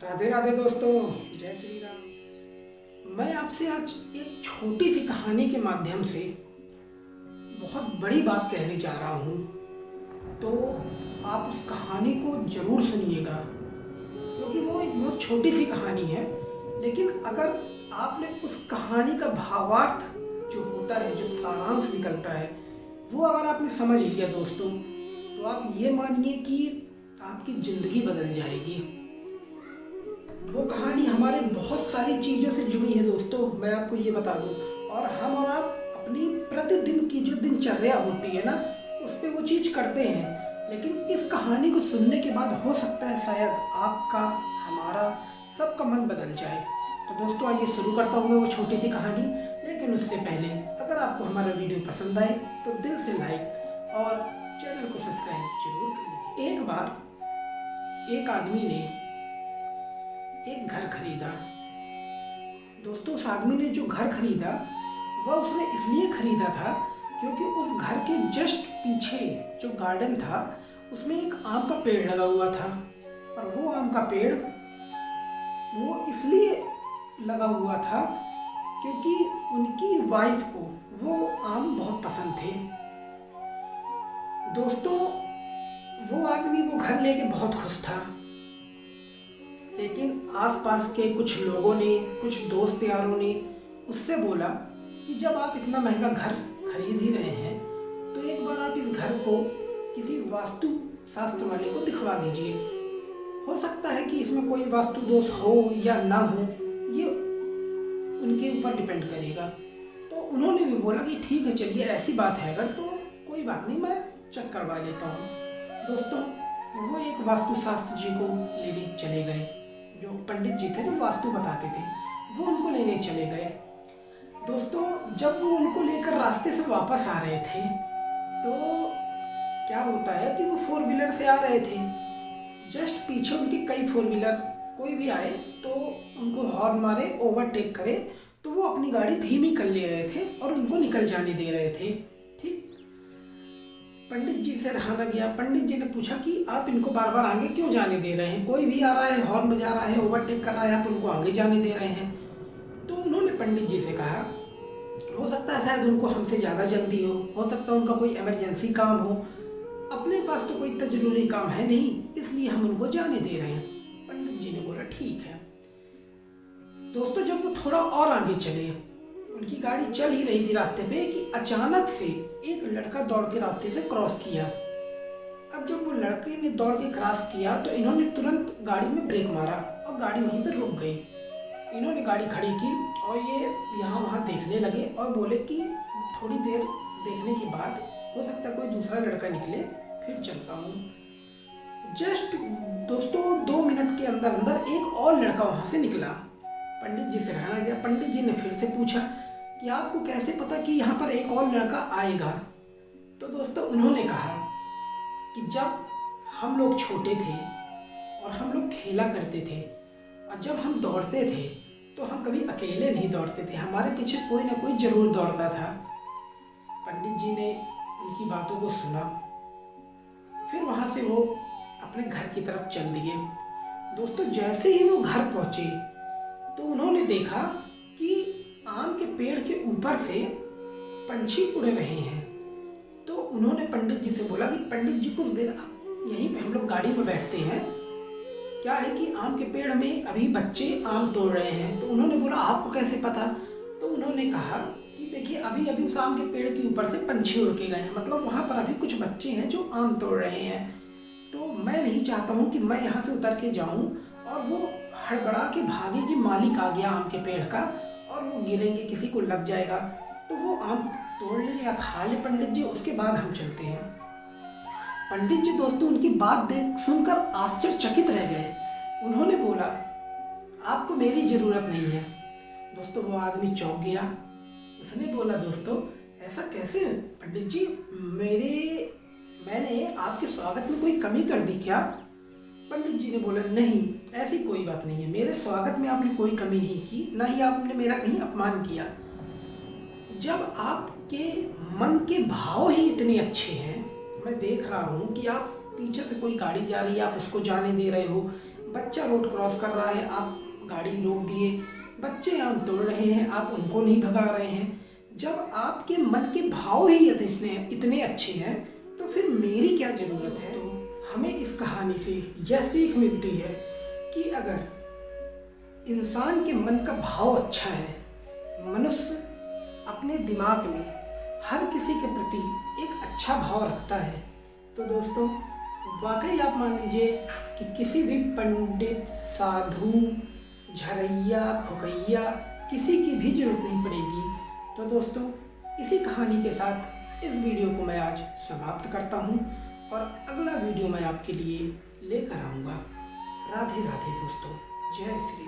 राधे राधे दोस्तों, जय श्री राम। मैं आपसे आज एक छोटी सी कहानी के माध्यम से बहुत बड़ी बात कहने जा रहा हूँ। तो आप उस कहानी को ज़रूर सुनिएगा, क्योंकि वो एक बहुत छोटी सी कहानी है। लेकिन अगर आपने उस कहानी का भावार्थ जो होता है, जो सारांश निकलता है, वो अगर आपने समझ लिया दोस्तों, तो आप ये मानिए कि आपकी ज़िंदगी बदल जाएगी। वो कहानी हमारे बहुत सारी चीज़ों से जुड़ी है दोस्तों, मैं आपको ये बता दूं। और हम और आप अपनी प्रतिदिन की जो दिनचर्या होती है ना, उस पर वो चीज़ करते हैं। लेकिन इस कहानी को सुनने के बाद हो सकता है शायद आपका, हमारा, सबका मन बदल जाए। तो दोस्तों आइए शुरू करता हूँ मैं वो छोटी सी कहानी। लेकिन उससे पहले अगर आपको हमारा वीडियो पसंद आए तो दिल से लाइक और चैनल को सब्सक्राइब जरूर कर लीजिए। एक बार एक आदमी ने एक घर खरीदा। दोस्तों उस आदमी ने जो घर खरीदा वह उसने इसलिए खरीदा था क्योंकि उस घर के जस्ट पीछे जो गार्डन था उसमें एक आम का पेड़ लगा हुआ था। और वो आम का पेड़ वो इसलिए लगा हुआ था क्योंकि उनकी वाइफ को वो आम बहुत पसंद थे। दोस्तों वो आदमी वो घर लेके बहुत खुश था, लेकिन आसपास के कुछ लोगों ने, कुछ दोस्त यारों ने उससे बोला कि जब आप इतना महंगा घर खरीद ही रहे हैं तो एक बार आप इस घर को किसी वास्तु शास्त्र वाले को दिखवा दीजिए। हो सकता है कि इसमें कोई वास्तु दोष हो या ना हो, ये उनके ऊपर डिपेंड करेगा। तो उन्होंने भी बोला कि ठीक है, चलिए ऐसी बात है अगर तो कोई बात नहीं, मैं चेक करवा लेता हूँ। दोस्तों वो एक वास्तु शास्त्र जी को लेने चले गए। जो पंडित जी थे जो वास्तु बताते थे, वो उनको लेने चले गए। दोस्तों जब वो उनको लेकर रास्ते से वापस आ रहे थे तो क्या होता है कि वो 4 व्हीलर से आ रहे थे। जस्ट पीछे उनके कई 4 व्हीलर कोई भी आए तो उनको हॉर्न मारे, ओवरटेक करे, तो वो अपनी गाड़ी धीमी कर ले रहे थे और उनको निकल जाने दे रहे थे। ठीक, पंडित जी से रहा न गया। पंडित जी ने पूछा कि आप इनको बार बार आगे क्यों जाने दे रहे हैं? कोई भी आ रहा है, हॉर्न बजा रहा है, ओवरटेक कर रहा है, आप उनको आगे जाने दे रहे हैं। तो उन्होंने पंडित जी से कहा, हो सकता है शायद उनको हमसे ज़्यादा जल्दी हो सकता है उनका कोई इमरजेंसी काम हो, अपने पास तो कोई इतना ज़रूरी काम है नहीं, इसलिए हम उनको जाने दे रहे हैं। पंडित जी ने बोला ठीक है। दोस्तों जब वो थोड़ा और आगे चले, उनकी गाड़ी चल ही रही थी रास्ते पे कि अचानक से एक लड़का दौड़ के रास्ते से क्रॉस किया। अब जब वो लड़के ने दौड़ के क्रॉस किया तो इन्होंने तुरंत गाड़ी में ब्रेक मारा और गाड़ी वहीं पर रुक गई। इन्होंने गाड़ी खड़ी की और ये यहाँ वहाँ देखने लगे और बोले कि थोड़ी देर देखने के बाद हो सकता है कोई दूसरा लड़का निकले, फिर चलता हूँ। जस्ट दोस्तों 2 मिनट के अंदर अंदर एक और लड़का वहाँ से निकला। पंडित जी से रहना गया। पंडित जी ने फिर से पूछा कि आपको कैसे पता कि यहाँ पर एक और लड़का आएगा? तो दोस्तों उन्होंने कहा कि जब हम लोग छोटे थे और हम लोग खेला करते थे और जब हम दौड़ते थे तो हम कभी अकेले नहीं दौड़ते थे, हमारे पीछे कोई ना कोई ज़रूर दौड़ता था। पंडित जी ने उनकी बातों को सुना, फिर वहाँ से वो अपने घर की तरफ चल दिए। दोस्तों जैसे ही वो घर पहुँचे तो उन्होंने देखा कि आम के पेड़ के ऊपर से पंछी उड़ रहे हैं। तो उन्होंने पंडित जी से बोला कि पंडित जी कुछ देर यहीं पे हम लोग गाड़ी में बैठते हैं, क्या है कि आम के पेड़ में अभी बच्चे आम तोड़ रहे हैं। तो उन्होंने बोला आपको कैसे पता? तो उन्होंने कहा कि देखिए अभी अभी उस आम के पेड़ के ऊपर से पंछी उड़ के गए हैं, मतलब वहाँ पर अभी कुछ बच्चे हैं जो आम तोड़ रहे हैं। तो मैं नहीं चाहता हूँ कि मैं यहाँ से उतर के जाऊँ और वो हड़बड़ा के भागे कि मालिक आ गया आम के पेड़ का और वो गिरेंगे, किसी को लग जाएगा, तो वो आम तोड़ ले या खा ले पंडित जी, उसके बाद हम चलते हैं। पंडित जी दोस्तों उनकी बात देख सुनकर आश्चर्यचकित रह गए। उन्होंने बोला आपको मेरी ज़रूरत नहीं है। दोस्तों वो आदमी चौंक गया। उसने बोला दोस्तों ऐसा कैसे पंडित जी, मैंने आपके स्वागत में कोई कमी कर दी क्या? पंडित जी ने बोला नहीं, ऐसी कोई बात नहीं है, मेरे स्वागत में आपने कोई कमी नहीं की, ना ही आपने मेरा कहीं अपमान किया। जब आपके मन के भाव ही इतने अच्छे हैं, मैं देख रहा हूँ कि आप पीछे से कोई गाड़ी जा रही है, आप उसको जाने दे रहे हो, बच्चा रोड क्रॉस कर रहा है, आप गाड़ी रोक दिए, बच्चे आम तोड़ रहे हैं, आप उनको नहीं भगा रहे हैं। जब आपके मन के भाव ही इतने अच्छे हैं तो फिर मेरी क्या ज़रूरत है। तो हमें इस कहानी से यह सीख मिलती है कि अगर इंसान के मन का भाव अच्छा है, मनुष्य अपने दिमाग में हर किसी के प्रति एक अच्छा भाव रखता है, तो दोस्तों वाकई आप मान लीजिए कि किसी भी पंडित, साधु, झरैया, फुकैया किसी की भी जरूरत नहीं पड़ेगी। तो दोस्तों इसी कहानी के साथ इस वीडियो को मैं आज समाप्त करता हूँ और अगला वीडियो मैं आपके लिए लेकर आऊँगा। राधे राधे दोस्तों, जय श्री राम।